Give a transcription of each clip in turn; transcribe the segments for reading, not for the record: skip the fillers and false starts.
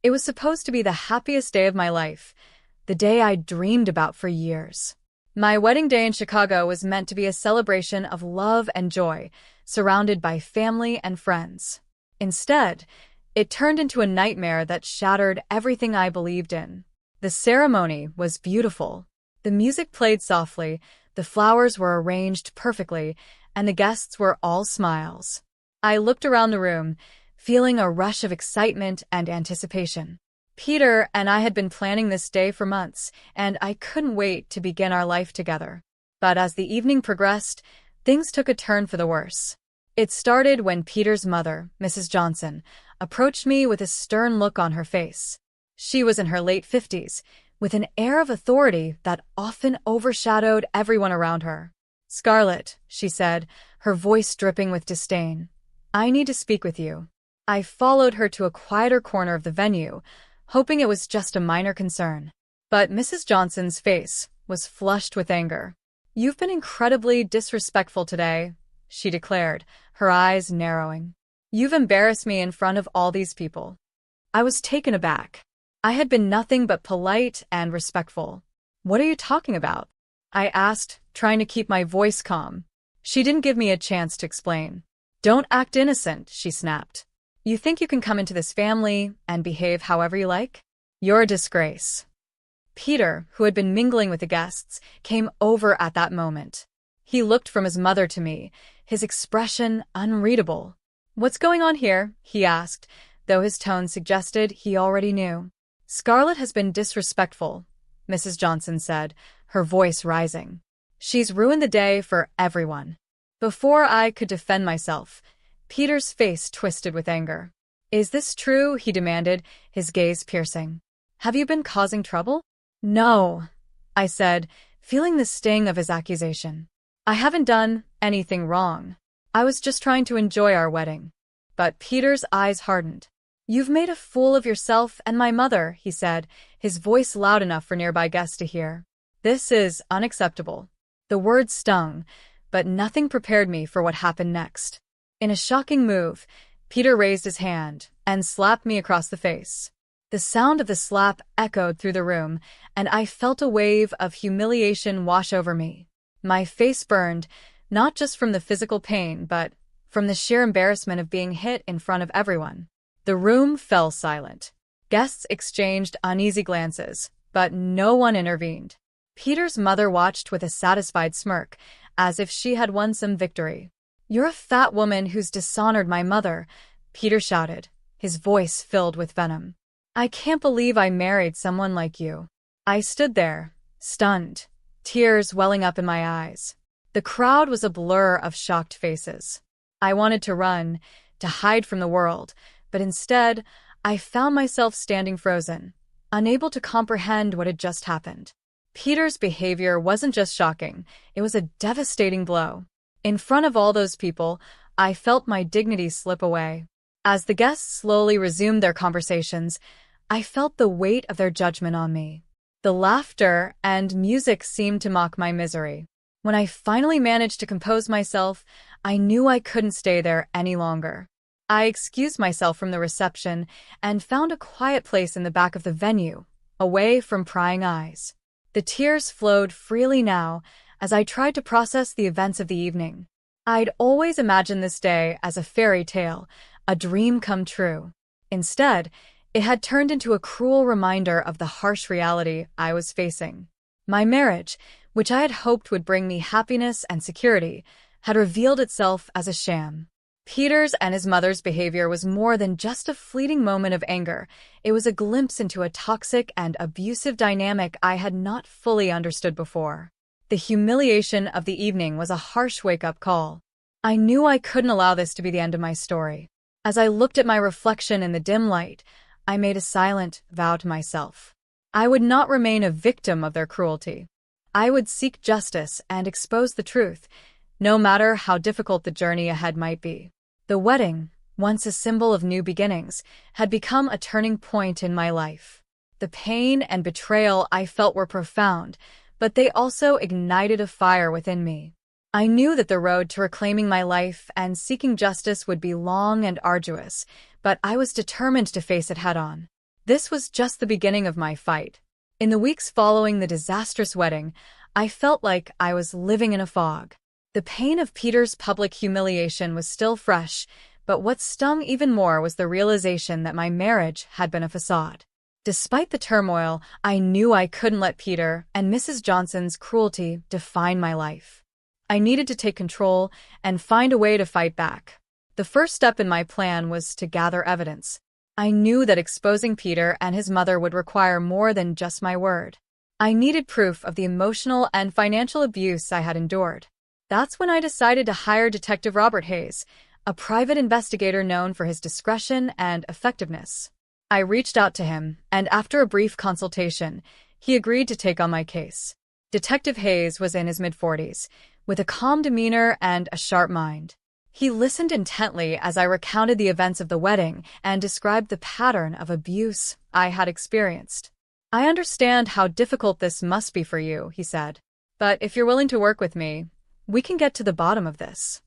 It was supposed to be the happiest day of my life, the day I dreamed about for years. My wedding day in Chicago was meant to be a celebration of love and joy, surrounded by family and friends. Instead, it turned into a nightmare that shattered everything I believed in. The ceremony was beautiful. The music played softly, the flowers were arranged perfectly, and the guests were all smiles. I looked around the room, feeling a rush of excitement and anticipation. Peter and I had been planning this day for months, and I couldn't wait to begin our life together. But as the evening progressed, things took a turn for the worse. It started when Peter's mother, Mrs. Johnson, approached me with a stern look on her face. She was in her late 50s, with an air of authority that often overshadowed everyone around her. "Scarlett," she said, her voice dripping with disdain, "I need to speak with you." I followed her to a quieter corner of the venue, hoping it was just a minor concern. But Mrs. Johnson's face was flushed with anger. "You've been incredibly disrespectful today," she declared, her eyes narrowing. "You've embarrassed me in front of all these people." I was taken aback. I had been nothing but polite and respectful. "What are you talking about?" I asked, trying to keep my voice calm. She didn't give me a chance to explain. "Don't act innocent," she snapped. "You think you can come into this family and behave however you like? You're a disgrace." Peter, who had been mingling with the guests, came over at that moment. He looked from his mother to me, his expression unreadable. "What's going on here?" he asked, though his tone suggested he already knew. "Scarlett has been disrespectful," Mrs. Johnson said, her voice rising. "She's ruined the day for everyone." Before I could defend myself, Peter's face twisted with anger. "Is this true?" he demanded, his gaze piercing. "Have you been causing trouble?" "No," I said, feeling the sting of his accusation. "I haven't done anything wrong. I was just trying to enjoy our wedding." But Peter's eyes hardened. "You've made a fool of yourself and my mother," he said, his voice loud enough for nearby guests to hear. "This is unacceptable." The words stung, but nothing prepared me for what happened next. In a shocking move, Peter raised his hand and slapped me across the face. The sound of the slap echoed through the room, and I felt a wave of humiliation wash over me. My face burned, not just from the physical pain, but from the sheer embarrassment of being hit in front of everyone. The room fell silent. Guests exchanged uneasy glances, but no one intervened. Peter's mother watched with a satisfied smirk, as if she had won some victory. "You're a fat woman who's dishonored my mother," Peter shouted, his voice filled with venom. "I can't believe I married someone like you." I stood there, stunned, tears welling up in my eyes. The crowd was a blur of shocked faces. I wanted to run, to hide from the world, but instead, I found myself standing frozen, unable to comprehend what had just happened. Peter's behavior wasn't just shocking, it was a devastating blow. In front of all those people, I felt my dignity slip away. As the guests slowly resumed their conversations, I felt the weight of their judgment on me. The laughter and music seemed to mock my misery. When I finally managed to compose myself, I knew I couldn't stay there any longer. I excused myself from the reception and found a quiet place in the back of the venue, away from prying eyes. The tears flowed freely now as I tried to process the events of the evening. I'd always imagined this day as a fairy tale, a dream come true. Instead, it had turned into a cruel reminder of the harsh reality I was facing. My marriage, which I had hoped would bring me happiness and security, had revealed itself as a sham. Peter's and his mother's behavior was more than just a fleeting moment of anger. It was a glimpse into a toxic and abusive dynamic I had not fully understood before. The humiliation of the evening was a harsh wake-up call. I knew I couldn't allow this to be the end of my story. As I looked at my reflection in the dim light, I made a silent vow to myself. I would not remain a victim of their cruelty. I would seek justice and expose the truth, no matter how difficult the journey ahead might be. The wedding, once a symbol of new beginnings, had become a turning point in my life. The pain and betrayal I felt were profound, but they also ignited a fire within me. I knew that the road to reclaiming my life and seeking justice would be long and arduous, but I was determined to face it head-on. This was just the beginning of my fight. In the weeks following the disastrous wedding, I felt like I was living in a fog. The pain of Peter's public humiliation was still fresh, but what stung even more was the realization that my marriage had been a facade. Despite the turmoil, I knew I couldn't let Peter and Mrs. Johnson's cruelty define my life. I needed to take control and find a way to fight back. The first step in my plan was to gather evidence. I knew that exposing Peter and his mother would require more than just my word. I needed proof of the emotional and financial abuse I had endured. That's when I decided to hire Detective Robert Hayes, a private investigator known for his discretion and effectiveness. I reached out to him, and after a brief consultation, he agreed to take on my case. Detective Hayes was in his mid-40s, with a calm demeanor and a sharp mind. He listened intently as I recounted the events of the wedding and described the pattern of abuse I had experienced. "I understand how difficult this must be for you," he said. "But if you're willing to work with me, we can get to the bottom of this."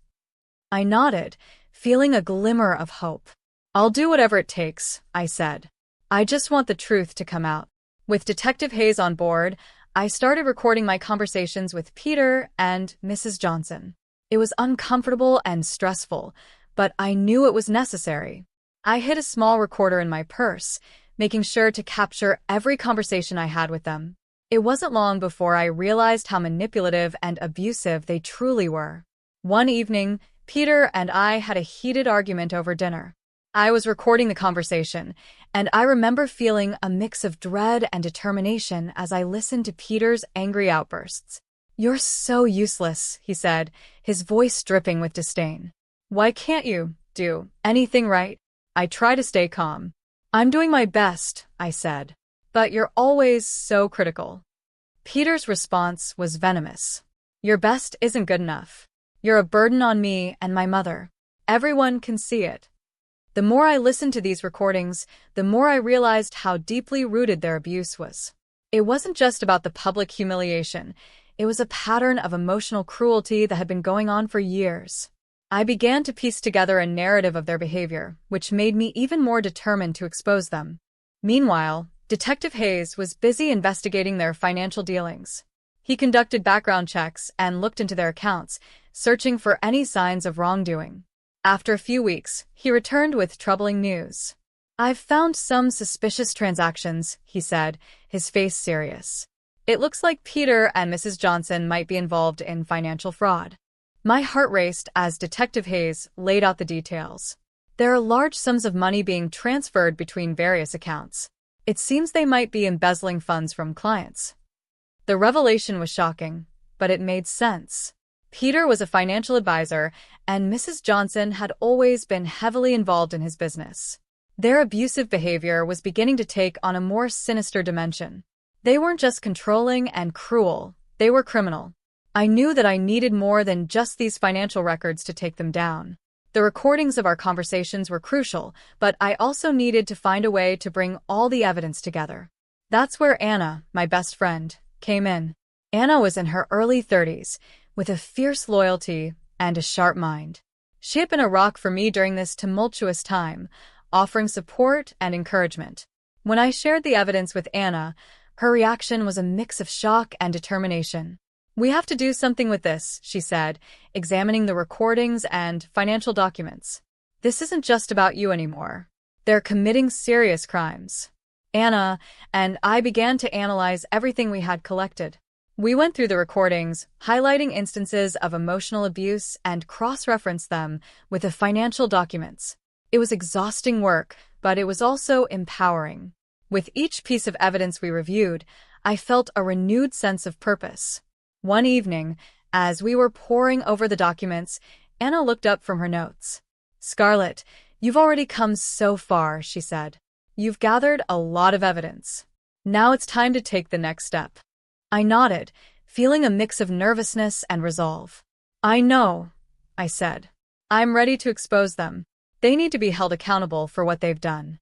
I nodded, feeling a glimmer of hope. "I'll do whatever it takes," I said. "I just want the truth to come out." With Detective Hayes on board, I started recording my conversations with Peter and Mrs. Johnson. It was uncomfortable and stressful, but I knew it was necessary. I hid a small recorder in my purse, making sure to capture every conversation I had with them. It wasn't long before I realized how manipulative and abusive they truly were. One evening, Peter and I had a heated argument over dinner. I was recording the conversation, and I remember feeling a mix of dread and determination as I listened to Peter's angry outbursts. "You're so useless," he said, his voice dripping with disdain. "Why can't you do anything right?" I try to stay calm. "I'm doing my best," I said. "But you're always so critical." Peter's response was venomous. "Your best isn't good enough. You're a burden on me and my mother. Everyone can see it." The more I listened to these recordings, the more I realized how deeply rooted their abuse was. It wasn't just about the public humiliation. It was a pattern of emotional cruelty that had been going on for years. I began to piece together a narrative of their behavior, which made me even more determined to expose them. Meanwhile, Detective Hayes was busy investigating their financial dealings. He conducted background checks and looked into their accounts, searching for any signs of wrongdoing. After a few weeks, he returned with troubling news. "I've found some suspicious transactions," he said, his face serious. "It looks like Peter and Mrs. Johnson might be involved in financial fraud." My heart raced as Detective Hayes laid out the details. "There are large sums of money being transferred between various accounts. It seems they might be embezzling funds from clients." The revelation was shocking, but it made sense. Peter was a financial advisor, and Mrs. Johnson had always been heavily involved in his business. Their abusive behavior was beginning to take on a more sinister dimension. They weren't just controlling and cruel, they were criminal. I knew that I needed more than just these financial records to take them down. The recordings of our conversations were crucial, but I also needed to find a way to bring all the evidence together. That's where Anna, my best friend, came in. Anna was in her early 30s, with a fierce loyalty and a sharp mind. She had been a rock for me during this tumultuous time, offering support and encouragement. When I shared the evidence with Anna, her reaction was a mix of shock and determination. "We have to do something with this," she said, examining the recordings and financial documents. "This isn't just about you anymore. They're committing serious crimes." Anna and I began to analyze everything we had collected. We went through the recordings, highlighting instances of emotional abuse and cross-referenced them with the financial documents. It was exhausting work, but it was also empowering. With each piece of evidence we reviewed, I felt a renewed sense of purpose. One evening, as we were poring over the documents, Anna looked up from her notes. "Scarlett, you've already come so far," she said. "You've gathered a lot of evidence. Now it's time to take the next step." I nodded, feeling a mix of nervousness and resolve. "I know," I said. "I'm ready to expose them. They need to be held accountable for what they've done."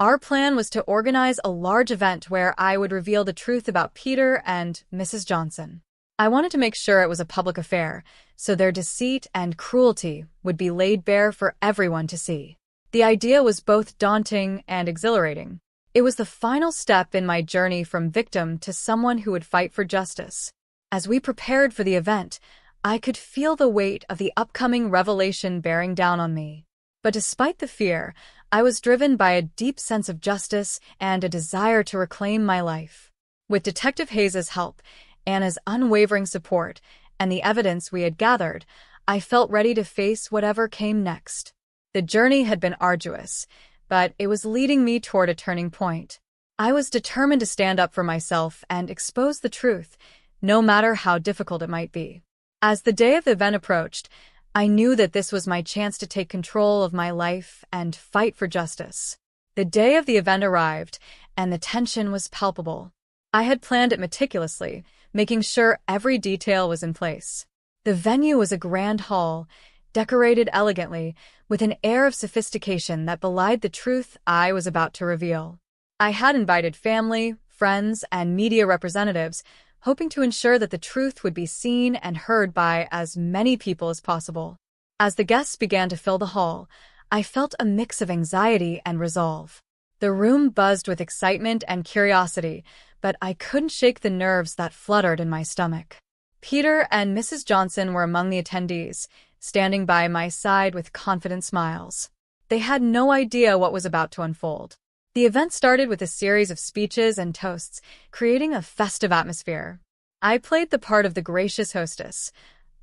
Our plan was to organize a large event where I would reveal the truth about Peter and Mrs. Johnson. I wanted to make sure it was a public affair, so their deceit and cruelty would be laid bare for everyone to see. The idea was both daunting and exhilarating. It was the final step in my journey from victim to someone who would fight for justice. As we prepared for the event, I could feel the weight of the upcoming revelation bearing down on me. But despite the fear, I was driven by a deep sense of justice and a desire to reclaim my life. With Detective Hayes' help, Anna's unwavering support, and the evidence we had gathered, I felt ready to face whatever came next. The journey had been arduous, but it was leading me toward a turning point. I was determined to stand up for myself and expose the truth, no matter how difficult it might be. As the day of the event approached, I knew that this was my chance to take control of my life and fight for justice. The day of the event arrived, and the tension was palpable. I had planned it meticulously, making sure every detail was in place. The venue was a grand hall, decorated elegantly, with an air of sophistication that belied the truth I was about to reveal. I had invited family, friends, and media representatives, hoping to ensure that the truth would be seen and heard by as many people as possible. As the guests began to fill the hall, I felt a mix of anxiety and resolve. The room buzzed with excitement and curiosity, but I couldn't shake the nerves that fluttered in my stomach. Peter and Mrs. Johnson were among the attendees, standing by my side with confident smiles. They had no idea what was about to unfold. The event started with a series of speeches and toasts, creating a festive atmosphere. I played the part of the gracious hostess,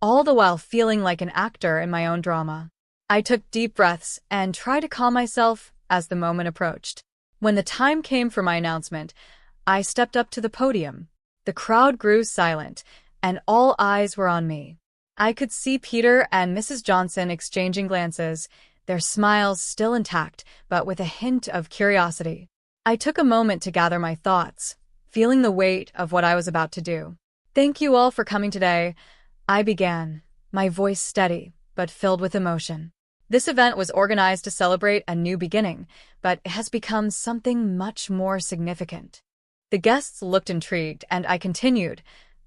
all the while feeling like an actor in my own drama. I took deep breaths and tried to calm myself as the moment approached. When the time came for my announcement, I stepped up to the podium. The crowd grew silent, and all eyes were on me. I could see Peter and Mrs. Johnson exchanging glances, their smiles still intact, but with a hint of curiosity. I took a moment to gather my thoughts, feeling the weight of what I was about to do. "Thank you all for coming today," I began, my voice steady, but filled with emotion. This event was organized to celebrate a new beginning, but it has become something much more significant. The guests looked intrigued, and I continued,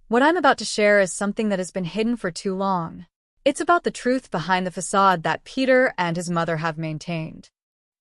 "What I'm about to share is something that has been hidden for too long. It's about the truth behind the facade that Peter and his mother have maintained."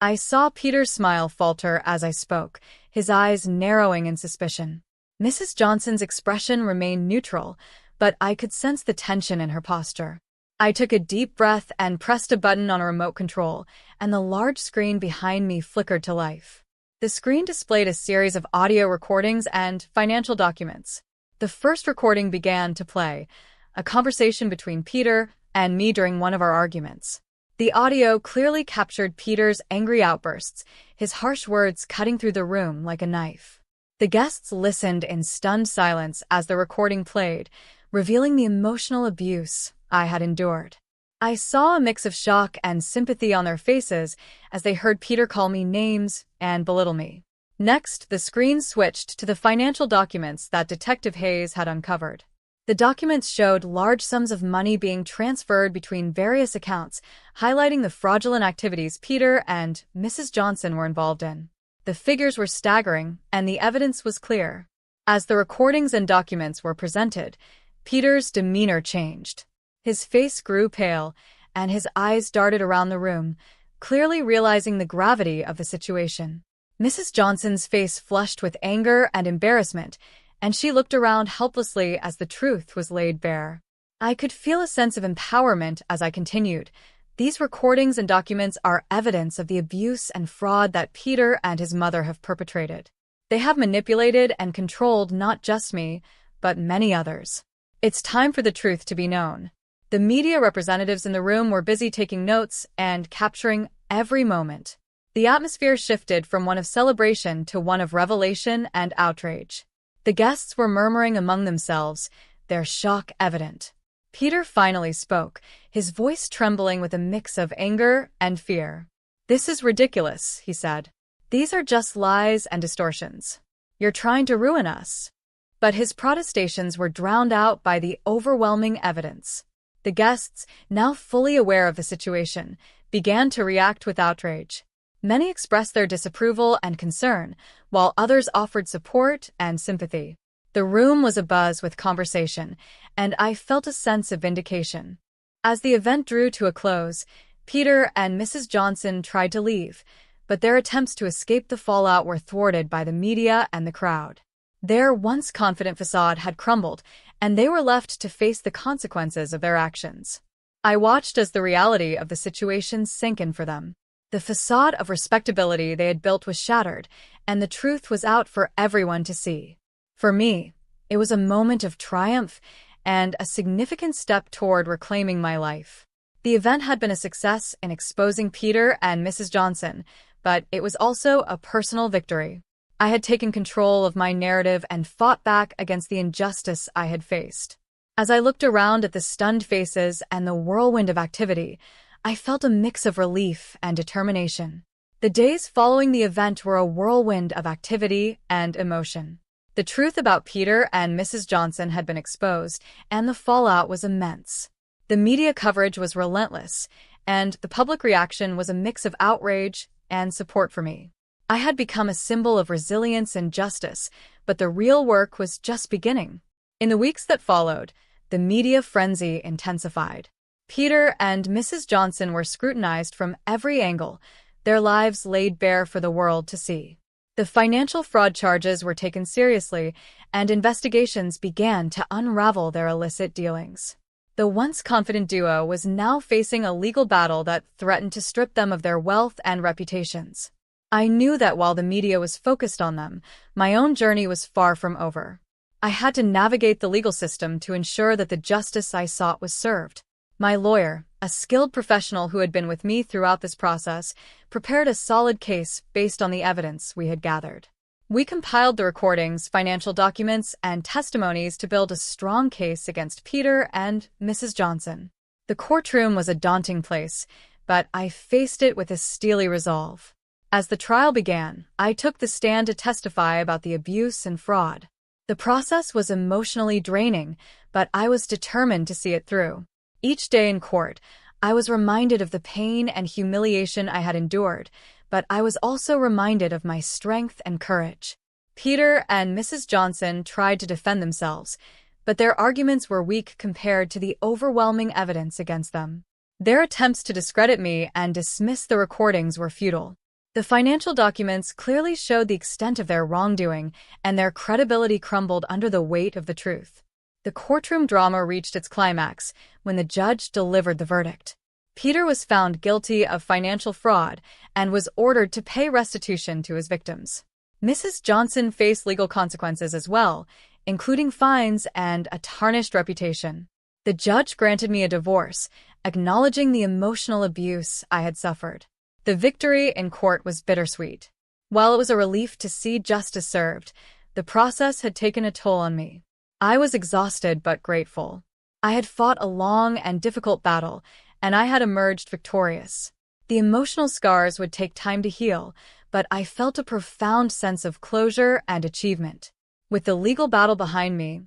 I saw Peter's smile falter as I spoke, his eyes narrowing in suspicion. Mrs. Johnson's expression remained neutral, but I could sense the tension in her posture. I took a deep breath and pressed a button on a remote control, and the large screen behind me flickered to life. The screen displayed a series of audio recordings and financial documents. The first recording began to play, a conversation between Peter and me during one of our arguments. The audio clearly captured Peter's angry outbursts, his harsh words cutting through the room like a knife. The guests listened in stunned silence as the recording played, revealing the emotional abuse I had endured. I saw a mix of shock and sympathy on their faces as they heard Peter call me names and belittle me. Next, the screen switched to the financial documents that Detective Hayes had uncovered. The documents showed large sums of money being transferred between various accounts, highlighting the fraudulent activities Peter and Mrs. Johnson were involved in. The figures were staggering, and the evidence was clear. As the recordings and documents were presented, Peter's demeanor changed. His face grew pale, and his eyes darted around the room, clearly realizing the gravity of the situation. Mrs. Johnson's face flushed with anger and embarrassment, and she looked around helplessly as the truth was laid bare. I could feel a sense of empowerment as I continued. These recordings and documents are evidence of the abuse and fraud that Peter and his mother have perpetrated. They have manipulated and controlled not just me, but many others. It's time for the truth to be known. The media representatives in the room were busy taking notes and capturing every moment. The atmosphere shifted from one of celebration to one of revelation and outrage. The guests were murmuring among themselves, their shock evident. Peter finally spoke, his voice trembling with a mix of anger and fear. "This is ridiculous," he said. "These are just lies and distortions. You're trying to ruin us." But his protestations were drowned out by the overwhelming evidence. The guests, now fully aware of the situation, began to react with outrage. Many expressed their disapproval and concern, while others offered support and sympathy. The room was abuzz with conversation, and I felt a sense of vindication. As the event drew to a close, Peter and Mrs. Johnson tried to leave, but their attempts to escape the fallout were thwarted by the media and the crowd. Their once confident facade had crumbled, and they were left to face the consequences of their actions. I watched as the reality of the situation sank in for them. The facade of respectability they had built was shattered, and the truth was out for everyone to see. For me, it was a moment of triumph and a significant step toward reclaiming my life. The event had been a success in exposing Peter and Mrs. Johnson, but it was also a personal victory. I had taken control of my narrative and fought back against the injustice I had faced. As I looked around at the stunned faces and the whirlwind of activity, I felt a mix of relief and determination. The days following the event were a whirlwind of activity and emotion. The truth about Peter and Mrs. Johnson had been exposed, and the fallout was immense. The media coverage was relentless, and the public reaction was a mix of outrage and support for me. I had become a symbol of resilience and justice, but the real work was just beginning. In the weeks that followed, the media frenzy intensified. Peter and Mrs. Johnson were scrutinized from every angle, their lives laid bare for the world to see. The financial fraud charges were taken seriously, and investigations began to unravel their illicit dealings. The once confident duo was now facing a legal battle that threatened to strip them of their wealth and reputations. I knew that while the media was focused on them, my own journey was far from over. I had to navigate the legal system to ensure that the justice I sought was served. My lawyer, a skilled professional who had been with me throughout this process, prepared a solid case based on the evidence we had gathered. We compiled the recordings, financial documents, and testimonies to build a strong case against Peter and Mrs. Johnson. The courtroom was a daunting place, but I faced it with a steely resolve. As the trial began, I took the stand to testify about the abuse and fraud. The process was emotionally draining, but I was determined to see it through. Each day in court, I was reminded of the pain and humiliation I had endured, but I was also reminded of my strength and courage. Peter and Mrs. Johnson tried to defend themselves, but their arguments were weak compared to the overwhelming evidence against them. Their attempts to discredit me and dismiss the recordings were futile. The financial documents clearly showed the extent of their wrongdoing, and their credibility crumbled under the weight of the truth. The courtroom drama reached its climax when the judge delivered the verdict. Peter was found guilty of financial fraud and was ordered to pay restitution to his victims. Mrs. Johnson faced legal consequences as well, including fines and a tarnished reputation. The judge granted me a divorce, acknowledging the emotional abuse I had suffered. The victory in court was bittersweet. While it was a relief to see justice served, the process had taken a toll on me. I was exhausted but grateful. I had fought a long and difficult battle, and I had emerged victorious. The emotional scars would take time to heal, but I felt a profound sense of closure and achievement. With the legal battle behind me,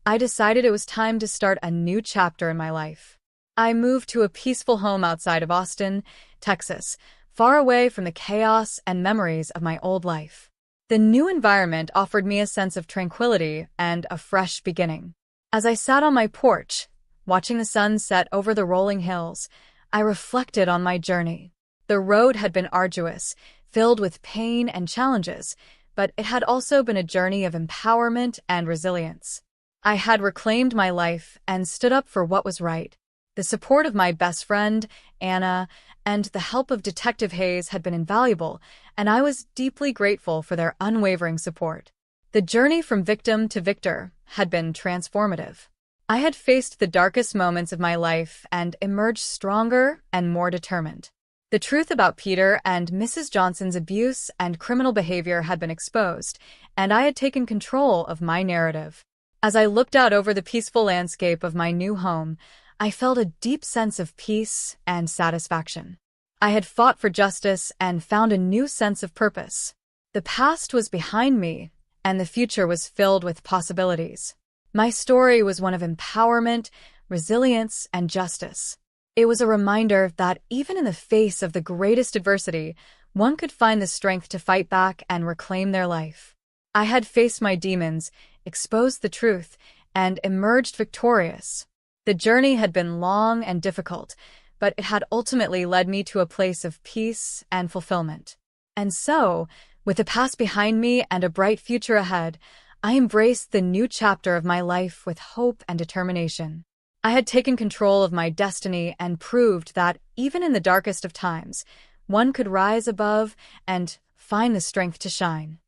I decided it was time to start a new chapter in my life. I moved to a peaceful home outside of Austin, Texas, far away from the chaos and memories of my old life. The new environment offered me a sense of tranquility and a fresh beginning. As I sat on my porch, watching the sun set over the rolling hills, I reflected on my journey. The road had been arduous, filled with pain and challenges, but it had also been a journey of empowerment and resilience. I had reclaimed my life and stood up for what was right. The support of my best friend, Anna, and the help of Detective Hayes had been invaluable, and I was deeply grateful for their unwavering support. The journey from victim to victor had been transformative. I had faced the darkest moments of my life and emerged stronger and more determined. The truth about Peter and Mrs. Johnson's abuse and criminal behavior had been exposed, and I had taken control of my narrative. As I looked out over the peaceful landscape of my new home, I felt a deep sense of peace and satisfaction. I had fought for justice and found a new sense of purpose. The past was behind me, and the future was filled with possibilities. My story was one of empowerment, resilience, and justice. It was a reminder that even in the face of the greatest adversity, one could find the strength to fight back and reclaim their life. I had faced my demons, exposed the truth, and emerged victorious. The journey had been long and difficult, but it had ultimately led me to a place of peace and fulfillment. And so, with the past behind me and a bright future ahead, I embraced the new chapter of my life with hope and determination. I had taken control of my destiny and proved that, even in the darkest of times, one could rise above and find the strength to shine.